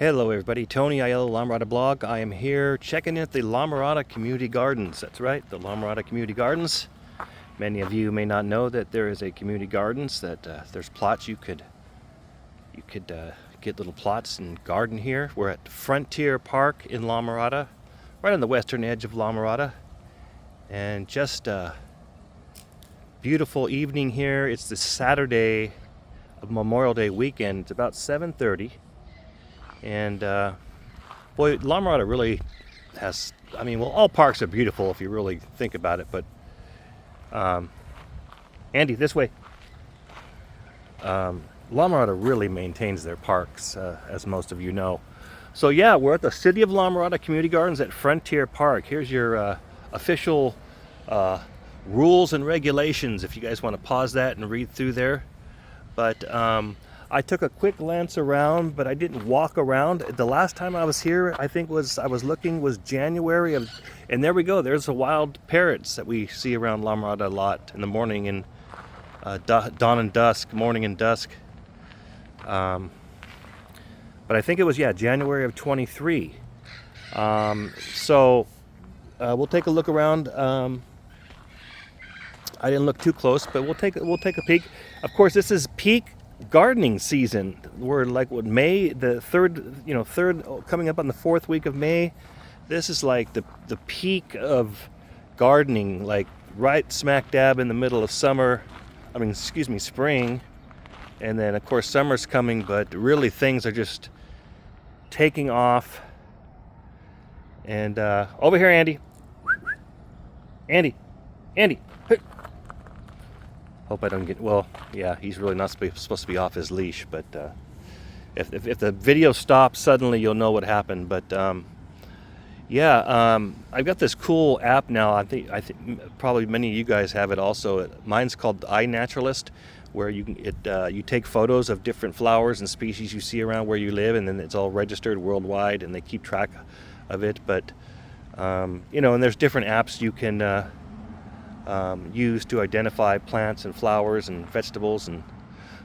Hello everybody, Tony Aiello, La Mirada blog. I am here checking in at the La Mirada Community Gardens. That's right, the La Mirada Community Gardens. Many of you may not know that there is a community gardens, that there's plots you could get little plots and garden here. We're at Frontier Park in La Mirada, right on the western edge of La Mirada. And just a beautiful evening here. It's the Saturday of Memorial Day weekend. It's about 7:30. And boy, La Mirada really has, all parks are beautiful if you really think about it, but Andy, this way. La Mirada really maintains their parks, as most of you know. So yeah, we're at the City of La Mirada Community Gardens at Frontier Park. Here's your official rules and regulations if you guys want to pause that and read through there. But I took a quick glance around, but I didn't walk around. The last time I was here, I was looking was January of, and there we go. There's the wild parrots that we see around La Mirada a lot in the morning and dawn and dusk, morning and dusk. But I think it was January of 23. So we'll take a look around. I didn't look too close, but we'll take a peek. Of course, this is peak gardening season. We're like May, the third coming up on the fourth week of May. This is like the peak of gardening, like right smack dab in the middle of summer. Spring. And then of course summer's coming, but really things are just taking off. And over here, Andy. Andy. Hey. Hope I don't get, he's really not supposed to be off his leash, but if the video stops suddenly, you'll know what happened. But I've got this cool app now. I think probably many of you guys have it also. Mine's called iNaturalist, where you take photos of different flowers and species you see around where you live, and then it's all registered worldwide, and they keep track of it. But and there's different apps you can used to identify plants and flowers and vegetables.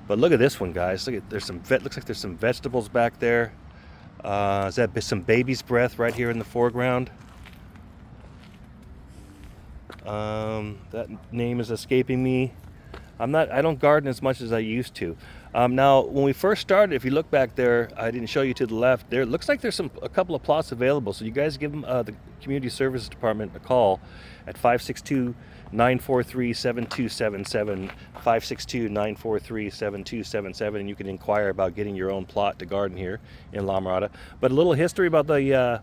But look at this one, guys. Looks like there's some vegetables back there. Is that some baby's breath right here in the foreground? That name is escaping me. I don't garden as much as I used to. Now, when we first started, if you look back there, I didn't show you to the left. There looks like there's a couple of plots available. So you guys give them the Community Services Department a call at 562-943-7277, 562-943-7277, and you can inquire about getting your own plot to garden here in La Mirada. But a little history about the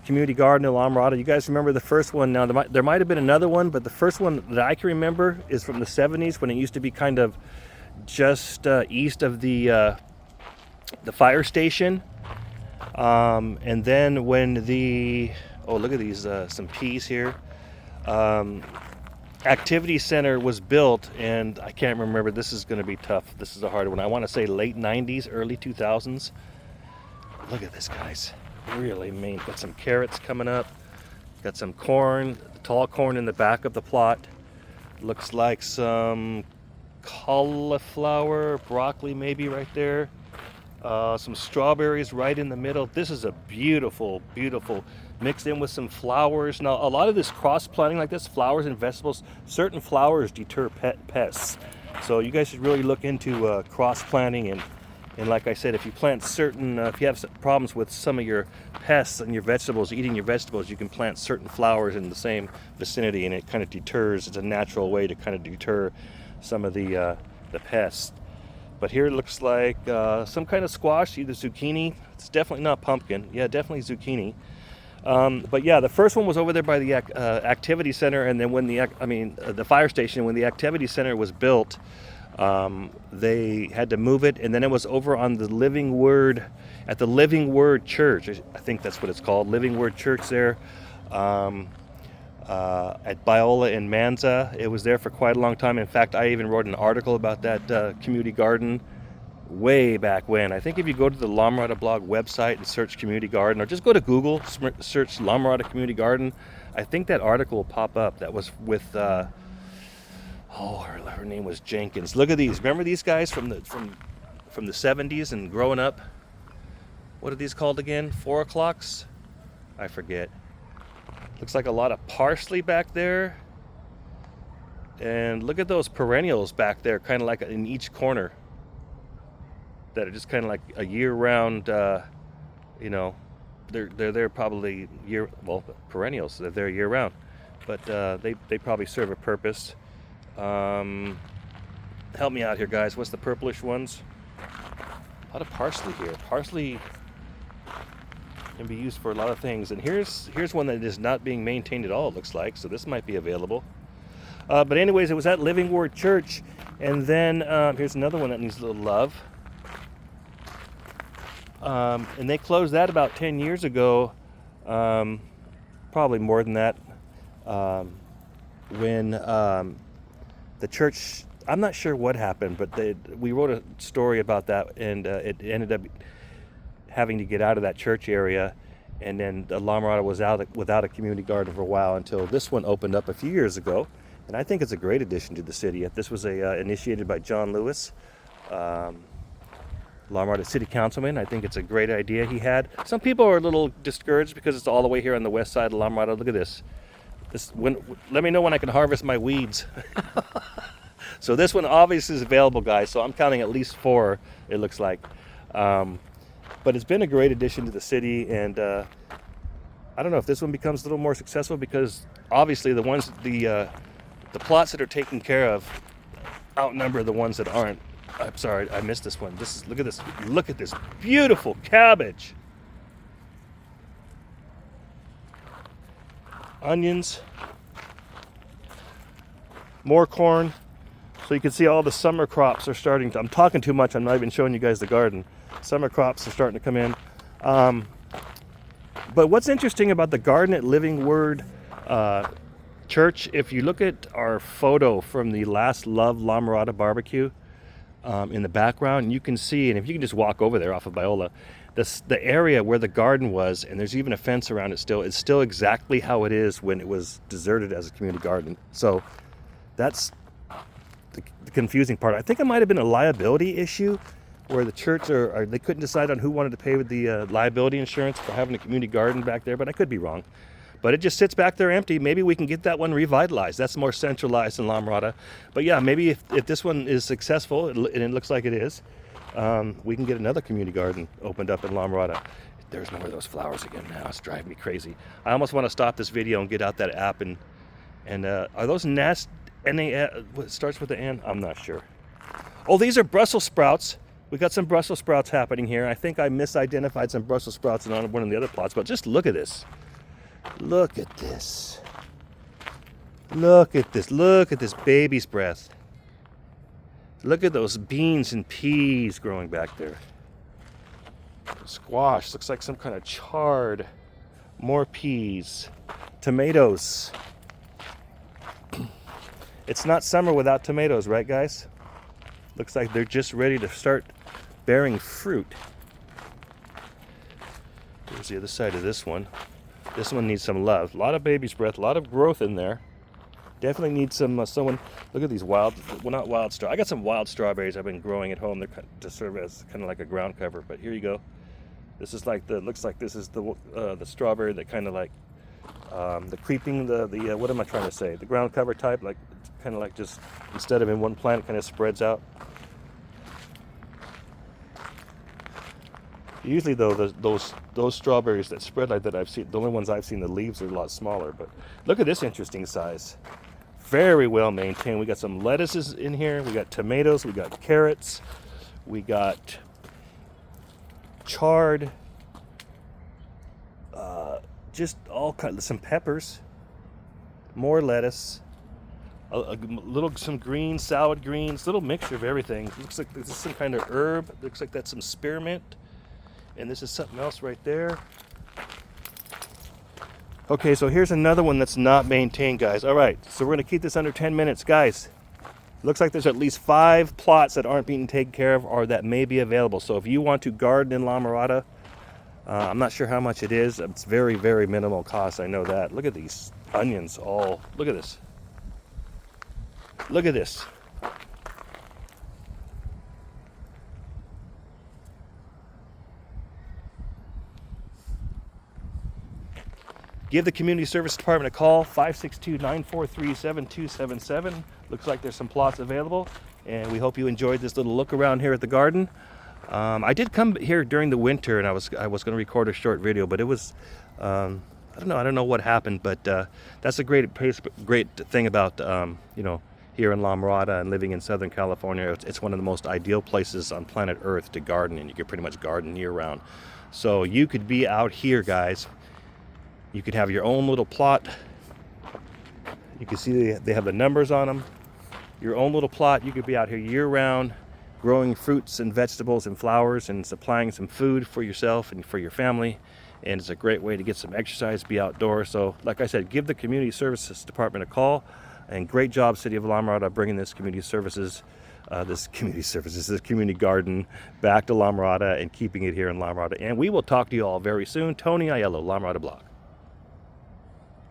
community garden in La Mirada. You guys remember the first one? Now there might have been another one, but the first one that I can remember is from the 70s, when it used to be kind of just east of the fire station. And then when look at these some peas here. Activity Center was built, and I can't remember. This is going to be tough. This is a hard one. I want to say late 90s, early 2000s. Look at this, guys. Really mean. Got some carrots coming up. Got some corn, tall corn in the back of the plot. Looks like some cauliflower, broccoli maybe right there. Some strawberries right in the middle. This is a beautiful, beautiful, mixed in with some flowers. Now, a lot of this cross-planting like this, flowers and vegetables, certain flowers deter pests. So you guys should really look into cross-planting. And like I said, if you plant if you have problems with some of your pests and your vegetables, eating your vegetables, you can plant certain flowers in the same vicinity, and it kind of deters. It's a natural way to kind of deter some of the pests. But here it looks like some kind of squash, either zucchini. It's definitely not pumpkin. Yeah, definitely zucchini. But yeah, the first one was over there by the activity center, and then when the fire station. When the activity center was built, they had to move it, and then it was over on the Living Word, at the Living Word Church. I think that's what it's called, Living Word Church there. At Biola in Manza. It was there for quite a long time. In fact, I even wrote an article about that community garden way back when. I think if you go to the La Mirada blog website and search community garden, or just go to Google, search La Mirada Community Garden, I think that article will pop up. That was with her name was Jenkins. Look at these. Remember these guys from the 70s and growing up? What are these called again? 4 o'clocks? I forget. Looks like a lot of parsley back there. And look at those perennials back there, kind of like in each corner. That are just kind of like a year-round, you know, they're probably perennials. They're there year-round, but they probably serve a purpose. Help me out here, guys. What's the purplish ones? A lot of parsley here. Parsley can be used for a lot of things. And here's one that is not being maintained at all, it looks like. So this might be available. But anyways, it was at Living Word Church. And then here's another one that needs a little love. And they closed that about 10 years ago. Probably more than that. When the church, I'm not sure what happened, but we wrote a story about that, and it ended up having to get out of that church area, and then La Mirada was without a community garden for a while until this one opened up a few years ago, and I think it's a great addition to the city. This was initiated by John Lewis, La Mirada City Councilman. I think it's a great idea he had. Some people are a little discouraged because it's all the way here on the west side of La Mirada. Look at this. Let me know when I can harvest my weeds. So this one obviously is available, guys. So I'm counting at least 4, it looks like. But it's been a great addition to the city, and I don't know if this one becomes a little more successful, because obviously the plots that are taken care of outnumber the ones that aren't. I'm sorry, I missed this one. Look at this. Look at this beautiful cabbage. Onions. More corn. So you can see all the summer crops are starting to, I'm talking too much, I'm not even showing you guys the garden. Summer crops are starting to come in. But what's interesting about the garden at Living Word Church, if you look at our photo from the last Love La Mirada barbecue in the background, you can see, and if you can just walk over there off of Biola, the area where the garden was, and there's even a fence around it still, it's still exactly how it is when it was deserted as a community garden. So that's the confusing part. I think it might have been a liability issue where the church they couldn't decide on who wanted to pay with the liability insurance for having a community garden back there, but I could be wrong. But it just sits back there empty. Maybe we can get that one revitalized. That's more centralized than La Mirada. But yeah, maybe if this one is successful, and it looks like it is, we can get another community garden opened up in La Mirada. There's more of those flowers again now. It's driving me crazy. I almost want to stop this video and get out that app and are those what starts with the N? I'm not sure. Oh, these are Brussels sprouts. We got some Brussels sprouts happening here. I think I misidentified some Brussels sprouts on one of the other plots, but just look at this. Look at this. Look at this. Look at this baby's breath. Look at those beans and peas growing back there. Squash. Looks like some kind of chard. More peas. Tomatoes. It's not summer without tomatoes, right, guys? Looks like they're just ready to start bearing fruit. Here's the other side of this one. This one needs some love. A lot of baby's breath, a lot of growth in there. Definitely needs someone. Look at these not wild straw. I got some wild strawberries I've been growing at home. They're to serve as kind of like a ground cover. But here you go. This is like looks like this is the strawberry that kind of like the creeping, what am I trying to say? The ground cover type, like kind of like just instead of in one plant, it kind of spreads out. Usually though, those strawberries that spread like that, the only ones I've seen, the leaves are a lot smaller. But look at this interesting size. Very well maintained. We got some lettuces in here. We got tomatoes. We got carrots. We got chard. Just all kinds. Some peppers. More lettuce. Some greens, salad greens. Little mixture of everything. Looks like this is some kind of herb. Looks like that's some spearmint. And this is something else right there. Okay, so here's another one that's not maintained, guys. All right, so we're going to keep this under 10 minutes. Guys, looks like there's at least 5 plots that aren't being taken care of or that may be available. So if you want to garden in La Mirada, I'm not sure how much it is. It's very, very minimal cost. I know that. Look at these onions all. Look at this. Look at this. Give the community service department a call, 562-943-7277. Looks like there's some plots available, and we hope you enjoyed this little look around here at the garden. I did come here during the winter, and I was going to record a short video, but it was I don't know what happened, but that's a great thing about here in La Mirada and living in Southern California. It's one of the most ideal places on planet Earth to garden, and you can pretty much garden year round. So you could be out here, guys. You could have your own little plot. You can see they have the numbers on them. Your own little plot. You could be out here year round, growing fruits and vegetables and flowers and supplying some food for yourself and for your family. And it's a great way to get some exercise, be outdoors. So like I said, give the community services department a call. And great job, City of La Mirada, bringing this community garden back to La Mirada and keeping it here in La Mirada. And we will talk to you all very soon. Tony Aiello, La Mirada Blog.